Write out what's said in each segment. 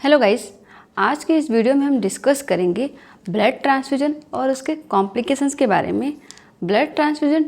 Hello guys, आज के इस वीडियो में हम डिस्कस करेंगे ब्लड ट्रांसफ्यूजन और उसके कॉम्प्लिकेशंस के बारे में। ब्लड ट्रांसफ्यूजन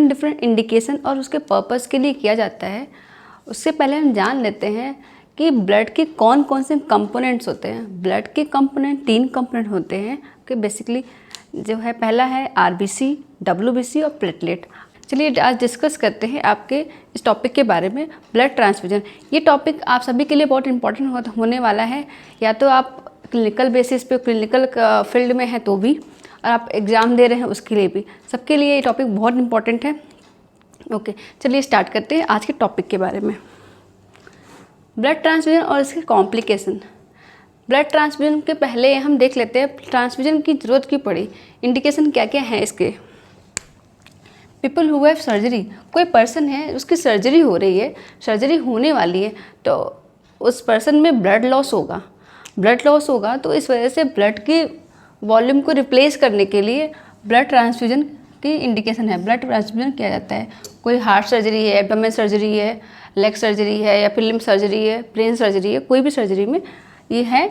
डिफरेंट इंडिकेशन और उसके पर्पस के लिए किया जाता है। उससे पहले हम जान लेते हैं कि ब्लड के कौन कौन से कंपोनेंट्स होते हैं। ब्लड के कंपोनेंट 3 कंपोनेंट होते हैं कि बेसिकली जो है पहला है आरबीसी, डब्ल्यूबीसी और प्लेटलेट। चलिए आज डिस्कस करते हैं आपके इस टॉपिक के बारे में, ब्लड ट्रांसफ्यूजन। ये टॉपिक आप सभी के लिए बहुत इंपॉर्टेंट होने वाला है, या तो आप क्लिनिकल बेसिस पे क्लिनिकल फील्ड में हैं तो भी, और आप एग्ज़ाम दे रहे हैं उसके लिए भी, सबके लिए ये टॉपिक बहुत इंपॉर्टेंट है। ओके, चलिए स्टार्ट करते हैं आज के टॉपिक के बारे में। ब्लड ट्रांसफ्यूजन और इसके कॉम्प्लिकेशन। ब्लड ट्रांसफ्यूजन के पहले हम देख लेते हैं ट्रांसफ्यूजन की ज़रूरत क्यों पड़ी, इंडिकेशन क्या क्या हैं इसके। पीपल हु हैव सर्जरी, कोई पर्सन है उसकी सर्जरी हो रही है, सर्जरी होने वाली है, तो उस पर्सन में ब्लड लॉस होगा तो इस वजह से ब्लड की वॉल्यूम को रिप्लेस करने के लिए ब्लड ट्रांसफ्यूजन की इंडिकेशन है। ब्लड ट्रांसफ्यूजन किया जाता है। कोई हार्ट सर्जरी है, एब्डोमेन सर्जरी है, लेग सर्जरी है, या फिर लिम्ब सर्जरी है, ब्रेन सर्जरी है, कोई भी सर्जरी में ये है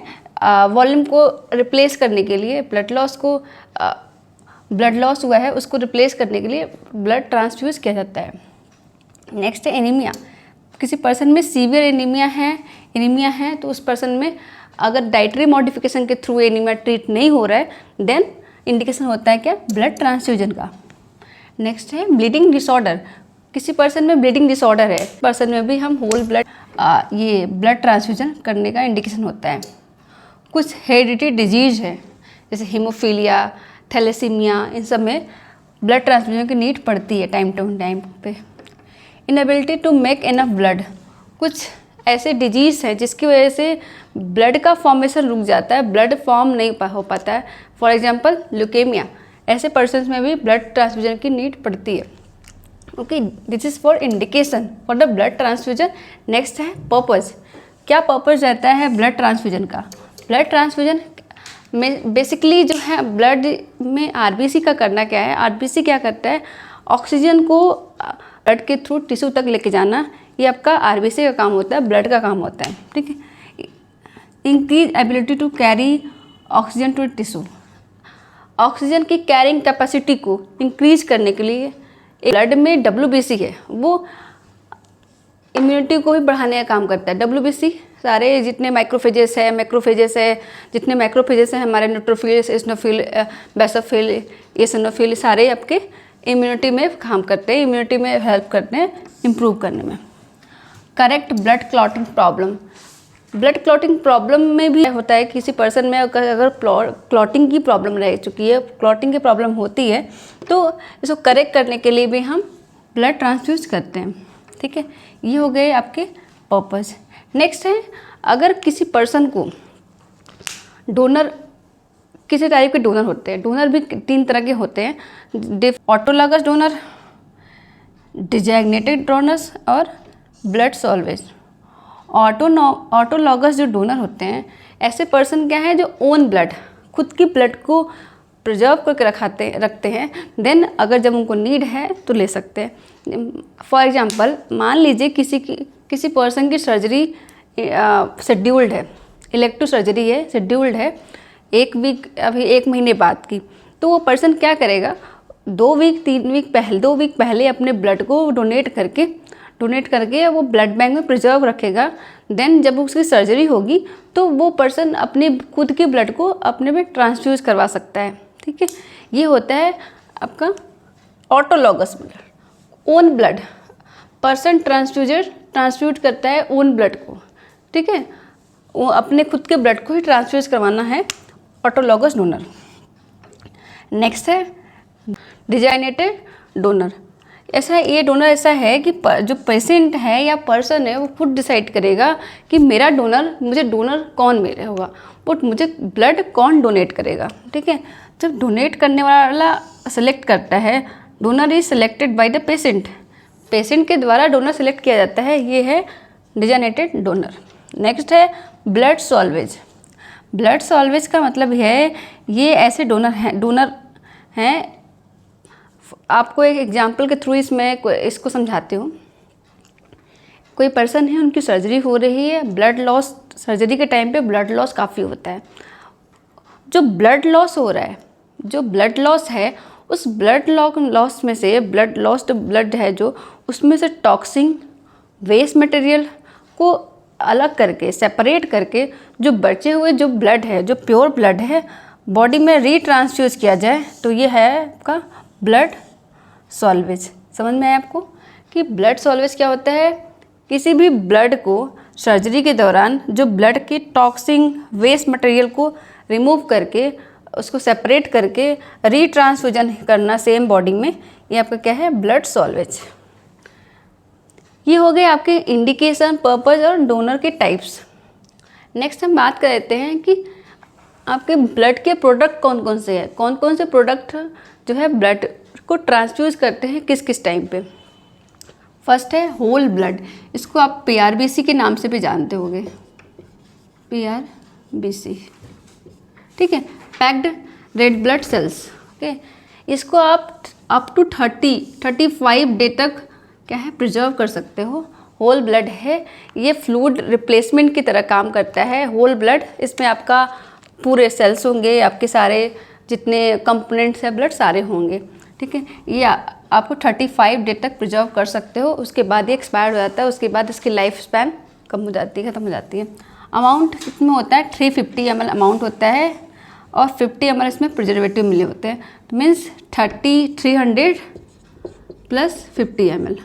वॉल्यूम को रिप्लेस करने के लिए, ब्लड लॉस हुआ है उसको रिप्लेस करने के लिए ब्लड ट्रांसफ्यूज किया जाता है। नेक्स्ट है एनीमिया। किसी पर्सन में सीवियर एनीमिया है तो उस पर्सन में अगर डाइटरी मॉडिफिकेशन के थ्रू एनीमिया ट्रीट नहीं हो रहा है, देन इंडिकेशन होता है क्या, ब्लड ट्रांसफ्यूजन का। नेक्स्ट है ब्लीडिंग डिसऑर्डर। किसी पर्सन में ब्लीडिंग डिसऑर्डर है, पर्सन में भी हम होल ब्लड ट्रांसफ्यूजन करने का इंडिकेशन होता है। कुछ हेरिडिटी डिजीज है जैसे हीमोफीलिया, थैलेसीमिया, इन सब में ब्लड ट्रांसफ्यूजन की नीड पड़ती है टाइम टू टाइम पे। Inability to make enough blood. कुछ ऐसे डिजीज़ हैं जिसकी वजह से ब्लड का फॉर्मेशन रुक जाता है, ब्लड फॉर्म नहीं हो पाता है। फॉर एग्जांपल ल्यूकेमिया, ऐसे पर्सन्स में भी ब्लड ट्रांसफ्यूजन की नीड पड़ती है। Okay, this is for indication for the blood transfusion. Next है पर्पज़। क्या पर्पज़ रहता है ब्लड ट्रांसफ्यूजन का। ब्लड ट्रांसफ्यूजन में बेसिकली जो है ब्लड में आरबीसी का करना क्या है, आरबीसी क्या करता है, ऑक्सीजन को ब्लड के थ्रू टिश्यू तक लेके जाना, ये आपका आरबीसी का काम होता है, ब्लड का काम होता है। ठीक है। Increase ability to carry oxygen to tissue. Oxygen की कैरिंग कैपेसिटी को इंक्रीज करने के लिए ब्लड में डब्ल्यूबीसी है, वो इम्यूनिटी को भी बढ़ाने का काम करता है। डब्ल्यूबीसी सारे जितने मैक्रोफेजेस है, जितने मैक्रोफेजेस हैं हमारे, न्यूट्रोफिल, एसिनोफिल, बेसोफिल, एसिनोफिल, सारे आपके इम्यूनिटी में काम करते हैं, इम्यूनिटी में हेल्प करते हैं इम्प्रूव करने में। Correct blood clotting problem. Blood clotting problem में भी होता है, किसी पर्सन में अगर क्लॉटिंग की प्रॉब्लम रह चुकी है, क्लॉटिंग की प्रॉब्लम होती है, तो इसको करेक्ट करने के लिए भी हम ब्लड ट्रांसफ्यूज करते हैं। ठीक है, ये हो गए आपके पर्पज़। नेक्स्ट है, अगर किसी पर्सन को डोनर, किसी टाइप के डोनर होते हैं, डोनर भी 3 तरह के होते हैं, ऑटोलॉगस डोनर, डिजैग्नेटेड डोनर्स और ब्लड सॉल्वेज। ऑटोलॉगस जो डोनर होते हैं, ऐसे पर्सन क्या है जो ओन ब्लड, खुद की ब्लड को प्रिजर्व करके रखते हैं, देन अगर जब उनको नीड है तो ले सकते हैं। फॉर एग्जांपल मान लीजिए किसी पर्सन की सर्जरी शेड्यूल्ड है, इलेक्टिव सर्जरी है, शेड्यूल्ड है 1 वीक, अभी 1 महीने बाद की, तो वो पर्सन क्या करेगा, 2 वीक पहले अपने ब्लड को डोनेट करके वो ब्लड बैंक में प्रिजर्व रखेगा। देन जब उसकी सर्जरी होगी तो वो पर्सन अपने खुद के ब्लड को अपने में ट्रांसफ्यूज करवा सकता है। ठीक है, ये होता है आपका autologous blood. Own blood person transfuse करता है ओन ब्लड को। ठीक है, वो अपने खुद के ब्लड को ही ट्रांसफ्यूज करवाना है, ऑटोलॉगस डोनर। नेक्स्ट है डिजाइनेटेड डोनर। ये डोनर ऐसा है कि जो पेशेंट है या पर्सन है वो खुद डिसाइड करेगा कि मुझे डोनर कौन मेरे होगा, बट मुझे ब्लड कौन डोनेट करेगा। ठीक है, जब डोनेट करने वाला सेलेक्ट करता है, donor is selected by the patient के द्वारा डोनर सेलेक्ट किया जाता है, ये है डिजाइनेटेड डोनर। नेक्स्ट है ब्लड सॉल्वेज। ब्लड सॉल्वेज का मतलब है ये ऐसे डोनर हैं, आपको एक एग्जाम्पल के थ्रू इसको समझाती हूँ। कोई पर्सन है, उनकी सर्जरी हो रही है, ब्लड लॉस, सर्जरी के टाइम पे ब्लड लॉस काफ़ी होता है। जो ब्लड लॉस हो रहा है, जो ब्लड लॉस है, उस ब्लड लॉस में से ब्लड लॉस्ट ब्लड है जो, उसमें से टॉक्सिन, वेस्ट मटेरियल को अलग करके, सेपरेट करके जो बचे हुए जो ब्लड है, जो प्योर ब्लड है, बॉडी में रीट्रांसफ्यूज किया जाए, तो ये है आपका ब्लड सॉल्वेज। समझ में आया आपको कि ब्लड सॉल्वेज क्या होता है? किसी भी ब्लड को सर्जरी के दौरान जो ब्लड के टॉक्सिन, वेस्ट मटेरियल को रिमूव करके, उसको सेपरेट करके रीट्रांसफ्यूजन करना सेम बॉडी में, ये आपका क्या है? Blood salvage. ये हो गए आपके इंडिकेशन, पर्पस और डोनर के टाइप्स। नेक्स्ट हम बात करते हैं कि आपके ब्लड के प्रोडक्ट कौन कौन से हैं, कौन कौन से प्रोडक्ट जो है ब्लड को ट्रांसफ्यूज करते हैं किस किस टाइम पे। फर्स्ट है होल ब्लड, इसको आप PRBC के नाम से भी जानते होंगे, PRBC, ठीक है, packed red blood cells. Okay, इसको आप अप टू 35 डे तक क्या है? प्रिजर्व कर सकते हो। होल ब्लड है, ये फ्लूइड रिप्लेसमेंट की तरह काम करता है। होल ब्लड, इसमें आपका पूरे सेल्स होंगे, आपके सारे जितने कंपोनेंट्स हैं ब्लड सारे होंगे, ठीक है। ये आपको 35 डे तक प्रिजर्व कर सकते हो, उसके बाद ये एक्सपायर हो जाता है, उसके बाद इसकी लाइफ स्पैन कम हो जाती है, ख़त्म हो जाती है। अमाउंट कितने होता है? 350 ml अमाउंट होता है और 50 ml इसमें प्रिजर्वेटिव मिले होते हैं, तो मीन्स 300 प्लस 50 ml।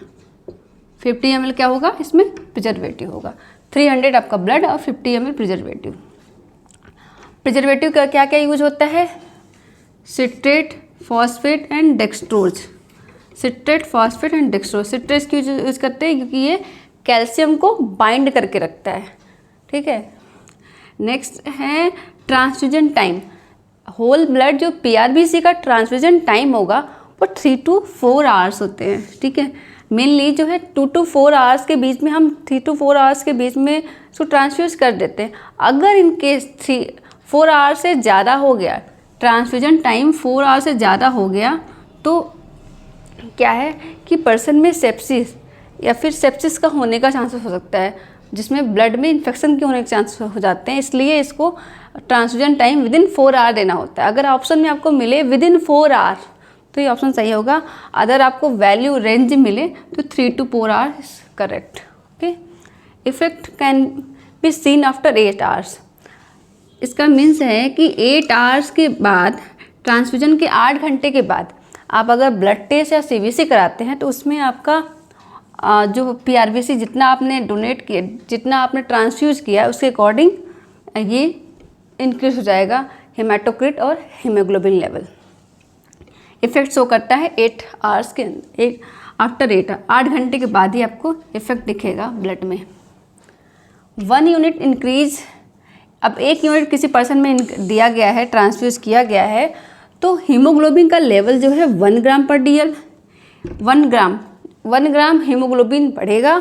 50 ml क्या होगा? इसमें प्रिजर्वेटिव होगा। 300 आपका ब्लड और 50 ml प्रिजर्वेटिव। प्रिजर्वेटिव का क्या क्या यूज होता है? Citrate, phosphate and dextrose. Citrate, phosphate and dextrose. Citrate क्यों यूज करते हैं? क्योंकि ये कैल्शियम को बाइंड करके रखता है, ठीक है। नेक्स्ट है ट्रांसफ्यूजन टाइम। होल ब्लड जो PRBC का ट्रांसफ्यूजन टाइम होगा वो 3 to 4 आवर्स होते हैं, ठीक है। मेनली जो है 2 to 4 आवर्स के बीच में, हम 3 to 4 आवर्स के बीच में इसको ट्रांसफ्यूज कर देते हैं। अगर इनकेस 4 आवर्स से ज़्यादा हो गया, ट्रांसफ्यूजन टाइम 4 आवर्स से ज़्यादा हो गया, तो क्या है कि पर्सन में सेप्सिस या फिर सेप्सिस का होने का चांसेस हो सकता है, जिसमें ब्लड में इन्फेक्शन के होने के चांसेस हो जाते हैं। इसलिए इसको ट्रांसफ्यूजन टाइम विदिन 4 आवर देना होता है। अगर ऑप्शन में आपको मिले विदिन 4 आवर तो ये ऑप्शन सही होगा। अगर आपको वैल्यू रेंज मिले तो 3 to 4 our is correct. Okay, effect can be seen after 8 hours. इसका मीन्स है कि 8 आवर्स के बाद, ट्रांसफ्यूजन के 8 घंटे के बाद आप अगर ब्लड टेस्ट या CBC कराते हैं तो उसमें आपका जो PRBC जितना आपने डोनेट किया, जितना आपने ट्रांसफ्यूज किया है, उसके अकॉर्डिंग ये इंक्रीज हो जाएगा हेमाटोक्रिट और हीमोग्लोबिन लेवल। इफेक्ट शो करता है 8 आवर्स के अंदर, आफ्टर 8 घंटे के बाद ही आपको इफेक्ट दिखेगा ब्लड में। 1 यूनिट इंक्रीज, अब 1 यूनिट किसी पर्सन में दिया गया है, ट्रांसफ्यूज किया गया है, तो हीमोग्लोबिन का लेवल जो है 1 ग्राम पर DL, 1 ग्राम हीमोग्लोबिन बढ़ेगा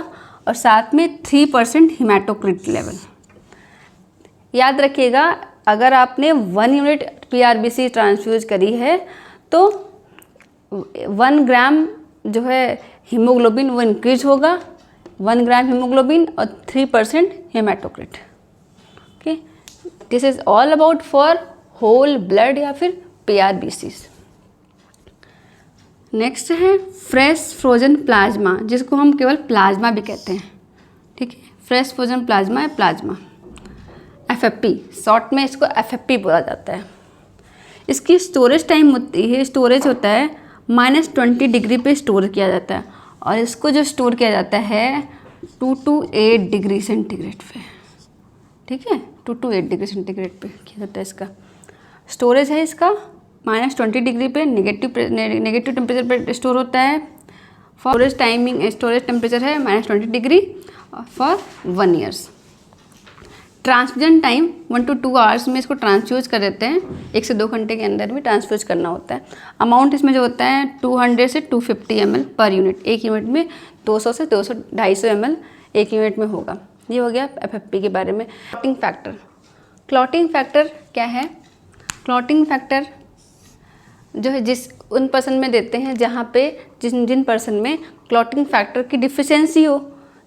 और साथ में 3% हीमाटोक्रिट लेवल। याद रखिएगा, अगर आपने 1 यूनिट PRBC ट्रांसफ्यूज करी है तो 1 ग्राम जो है हीमोग्लोबिन वो इंक्रीज होगा, 1 ग्राम हीमोग्लोबिन और 3% haematocrit. Okay, this is all about for whole blood या फिर PRBCs। नेक्स्ट है फ्रेश फ्रोजन प्लाज्मा, जिसको हम केवल प्लाज्मा भी कहते हैं, ठीक है। फ्रेश फ्रोजन प्लाज्मा है प्लाज्मा, FFP, शॉर्ट में इसको FFP बोला जाता है। इसकी स्टोरेज टाइम होती है, स्टोरेज होता है -20 डिग्री पे स्टोर किया जाता है, और इसको जो स्टोर किया जाता है 2 to 8 डिग्री सेंटीग्रेड पे, ठीक है। 2 to 8 डिग्री सेंटीग्रेड पे किया जाता है इसका स्टोरेज है। इसका -20 डिग्री पे नेगेटिव टेम्परेचर पे स्टोर होता है। स्टोरेज टाइमिंग, स्टोरेज टेम्परेचर है -20 degree for 1 years. Transfusion time 1 to 2 hours में इसको ट्रांसफ्यूज कर देते हैं, 1 से 2 घंटे के अंदर भी ट्रांसफ्यूज करना होता है। अमाउंट इसमें जो होता है 200 से 250 ml पर यूनिट, एक यूनिट में 200 से 250 ml एक यूनिट में होगा। ये हो गया FFP के बारे में। क्लॉटिंग फैक्टर, क्लॉटिंग फैक्टर क्या है? क्लॉटिंग फैक्टर जो है उन पर्सन में देते हैं जहाँ पे जिन पर्सन में क्लॉटिंग फैक्टर की डिफिशियंसी हो,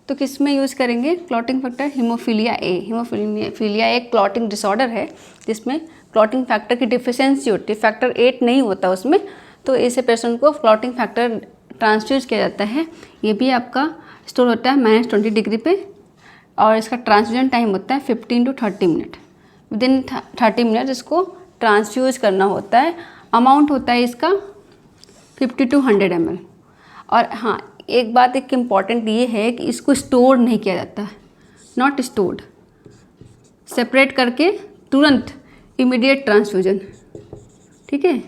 तो किस में यूज़ करेंगे clotting factor? Haemophilia A. Haemophilia एक क्लॉटिंग डिसऑर्डर है जिसमें क्लॉटिंग फैक्टर की डिफिशियंसी होती है, फैक्टर 8 नहीं होता उसमें, तो ऐसे पेशेंट को क्लॉटिंग फैक्टर ट्रांसफ्यूज किया जाता है। ये भी आपका स्टोर होता है -20 डिग्री पे और इसका ट्रांसफ्यूजन टाइम होता है 15 to 30 मिनट। विदिन 30 मिनट इसको ट्रांसफ्यूज करना होता है। अमाउंट होता है इसका 50 to 100 ml। और हाँ, एक बात एक इम्पॉर्टेंट ये है कि इसको स्टोर नहीं किया जाता है, नॉट स्टोर्ड, सेपरेट करके तुरंत इमीडिएट ट्रांसफ्यूजन, ठीक है,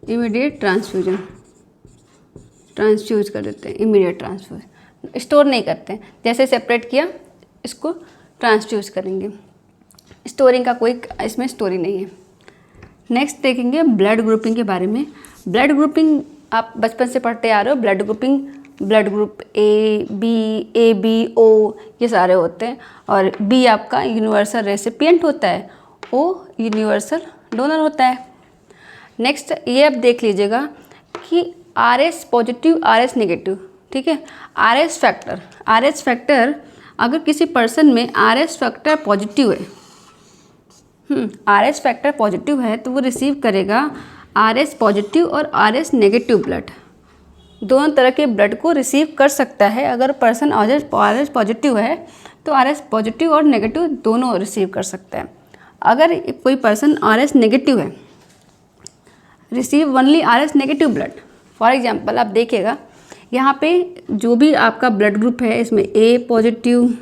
इमीडिएट ट्रांसफ्यूज कर देते हैं, इमीडिएट ट्रांसफ्यूज, स्टोर नहीं करते हैं। जैसे सेपरेट किया इसको ट्रांसफ्यूज करेंगे, स्टोरिंग का कोई इसमें स्टोरी नहीं है। नेक्स्ट देखेंगे ब्लड ग्रुपिंग के बारे में। ब्लड ग्रुपिंग आप बचपन से पढ़ते आ रहे हो, blood grouping, blood group A B O ये सारे होते हैं, और बी आपका यूनिवर्सल रेसिपिएंट होता है, ओ यूनिवर्सल डोनर होता है। नेक्स्ट ये आप देख लीजिएगा कि RS पॉजिटिव RS नेगेटिव, ठीक है, RS फैक्टर अगर किसी पर्सन में RS फैक्टर पॉजिटिव है, RS फैक्टर पॉजिटिव है तो वो रिसीव करेगा RS पॉजिटिव और RS नेगेटिव ब्लड, दोनों तरह के ब्लड को रिसीव कर सकता है। अगर पर्सन RS पॉजिटिव है तो RS पॉजिटिव और नेगेटिव दोनों रिसीव कर सकता है। अगर कोई पर्सन RS नेगेटिव है, receive only RS negative blood. For example आप देखिएगा यहाँ पे जो भी आपका ब्लड ग्रुप है इसमें A पॉजिटिव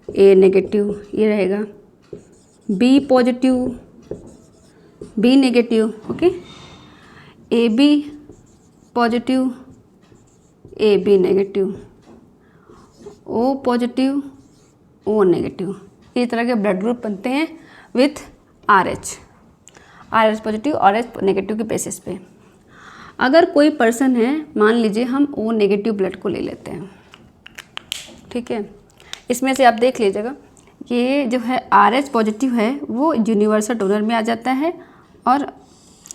A नेगेटिव ये रहेगा, B positive B negative, okay, AB positive AB negative, O positive O negative, इस तरह के ब्लड ग्रुप बनते हैं with RH positive RH negative के बेसिस पे। अगर कोई पर्सन है, मान लीजिए हम O नेगेटिव ब्लड को ले लेते हैं, ठीक है, इसमें से आप देख लीजिएगा ये जो है RH पॉजिटिव है वो यूनिवर्सल डोनर में आ जाता है और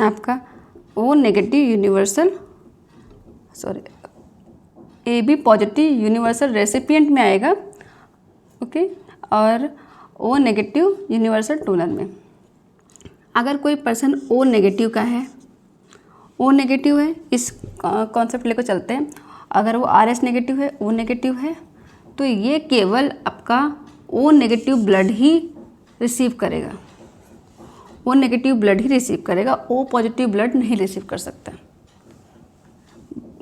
आपका O negative AB positive universal recipient में आएगा, ओके, और O नेगेटिव यूनिवर्सल डोनर में। अगर कोई पर्सन O नेगेटिव का है, O नेगेटिव है, इस कॉन्सेप्ट लेकर चलते हैं, अगर वो RS नेगेटिव है, O नेगेटिव है, तो ये केवल आपका O नेगेटिव ब्लड ही रिसीव करेगा, O नेगेटिव ब्लड ही रिसीव करेगा, O पॉजिटिव ब्लड नहीं रिसीव कर सकता।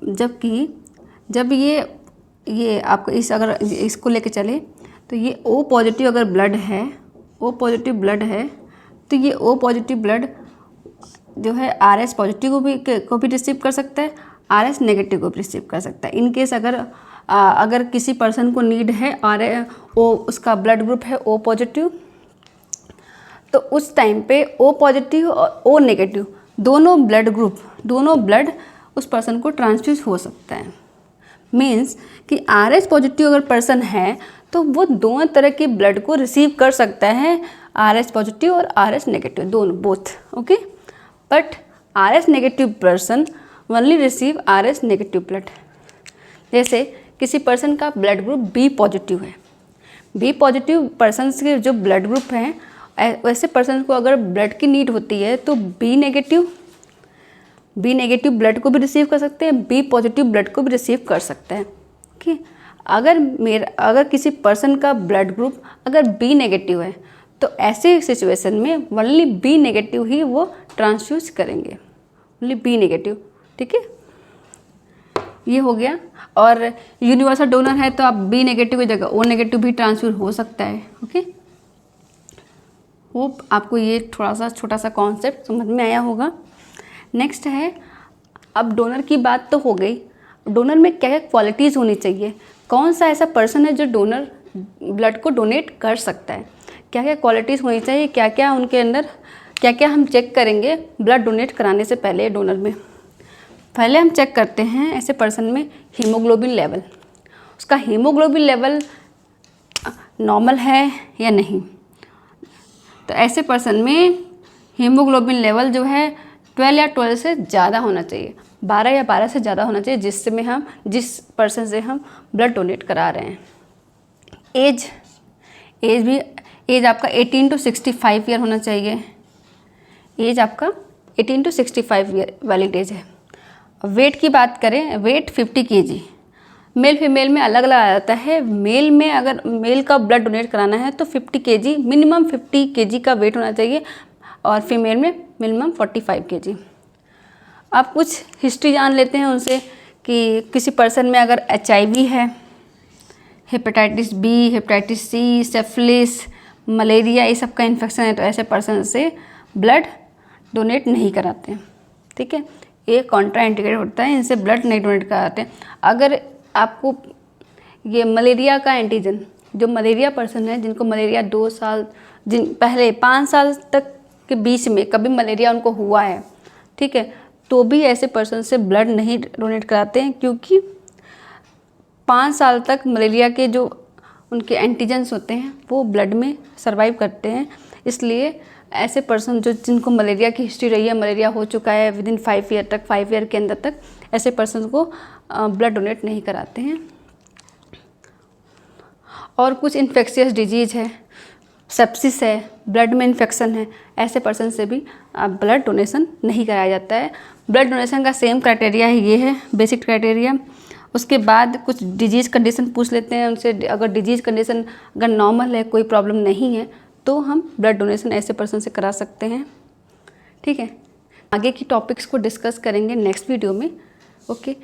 जबकि जब ये आपको अगर इसको लेके चले तो ये O पॉजिटिव अगर ब्लड है, O पॉजिटिव ब्लड है, तो ये O पॉजिटिव ब्लड जो है RS पॉजिटिव को भी रिसीव कर सकता है, RS नेगेटिव को भी रिसीव कर सकता है। इन केस अगर किसी पर्सन को नीड है और उसका ब्लड ग्रुप है O पॉजिटिव, तो उस टाइम पे O पॉजिटिव और O नेगेटिव दोनों ब्लड उस पर्सन को ट्रांसफ्यूज हो सकता है। मीन्स कि RS पॉजिटिव अगर पर्सन है तो वो दोनों तरह के ब्लड को रिसीव कर सकता है, RS पॉजिटिव और RS नेगेटिव दोनों, both, okay. But RS negative person only receive RS negative blood. जैसे किसी पर्सन का ब्लड ग्रुप B पॉजिटिव है, B पॉजिटिव पर्सन के जो ब्लड ग्रुप हैं, वैसे पर्सन को अगर ब्लड की नीड होती है तो B नेगेटिव ब्लड को भी रिसीव कर सकते हैं, B पॉजिटिव ब्लड को भी रिसीव कर सकते हैं, ठीक। अगर किसी पर्सन का ब्लड ग्रुप अगर B नेगेटिव है तो ऐसे सिचुएशन में ओनली B नेगेटिव ही वो ट्रांसफ्यूज करेंगे, ओनली B नेगेटिव, ठीक है, ये हो गया। और यूनिवर्सल डोनर है तो आप B नेगेटिव की जगह O नेगेटिव भी ट्रांसफ्यूज हो सकता है, ओके। होप आपको ये थोड़ा सा छोटा सा कॉन्सेप्ट समझ में आया होगा। नेक्स्ट है, अब डोनर की बात तो हो गई, डोनर में क्या क्या क्वालिटीज़ होनी चाहिए, कौन सा ऐसा पर्सन है जो डोनर ब्लड को डोनेट कर सकता है, क्या क्या क्वालिटीज़ होनी चाहिए, क्या क्या उनके अंदर, क्या क्या हम चेक करेंगे ब्लड डोनेट कराने से पहले डोनर में। पहले हम चेक करते हैं ऐसे पर्सन में हीमोग्लोबिन लेवल, उसका हीमोग्लोबिन लेवल नॉर्मल है या नहीं। तो ऐसे पर्सन में हीमोग्लोबिन लेवल जो है 12 या 12 से ज़्यादा होना चाहिए। 12 या 12 से ज़्यादा होना चाहिए जिस पर्सन से हम ब्लड डोनेट करा रहे हैं। एज आपका 18 to 65 ईयर होना चाहिए। एज आपका 18 to 65 ईयर वैलिड एज है। वेट की बात करें, वेट 50 kg। मेल फीमेल में अलग अलग आ जाता है। मेल में अगर मेल का ब्लड डोनेट कराना है तो 50 kg, मिनिमम 50 kg का वेट होना चाहिए, और फीमेल में मिनिमम 45 kg। आप कुछ हिस्ट्री जान लेते हैं उनसे कि किसी पर्सन में अगर HIV है, hepatitis B, hepatitis C, syphilis, malaria, ये सब का इन्फेक्शन है, तो ऐसे पर्सन से ब्लड डोनेट नहीं कराते हैं। ठीक है, ये कॉन्ट्रा इंडिकेटेड होता है, इनसे ब्लड नहीं डोनेट कराते हैं। अगर आपको ये मलेरिया का एंटीजन, जो मलेरिया पर्सन है जिनको मलेरिया 2 साल पहले 5 साल तक के बीच में कभी मलेरिया उनको हुआ है, ठीक है, तो भी ऐसे पर्सन से ब्लड नहीं डोनेट कराते हैं, क्योंकि 5 साल तक मलेरिया के जो उनके एंटीजन्स होते हैं वो ब्लड में सर्वाइव करते हैं। इसलिए ऐसे पर्सन जिनको मलेरिया की हिस्ट्री रही है, मलेरिया हो चुका है विदिन 5 ईयर तक, 5 ईयर के अंदर तक, ऐसे पर्सन को ब्लड डोनेट नहीं कराते हैं। और कुछ इन्फेक्शियस डिजीज़ है, सेप्सिस है, ब्लड में इन्फेक्शन है, ऐसे पर्सन से भी ब्लड डोनेशन नहीं कराया जाता है। ब्लड डोनेशन का सेम क्राइटेरिया ये है, बेसिक क्राइटेरिया। उसके बाद कुछ डिजीज़ कंडीशन पूछ लेते हैं उनसे। अगर डिजीज़ कंडीशन अगर नॉर्मल है, कोई प्रॉब्लम नहीं है, तो हम ब्लड डोनेशन ऐसे पर्सन से करा सकते हैं। ठीक है, आगे की टॉपिक्स को डिस्कस करेंगे नेक्स्ट वीडियो में। ओके।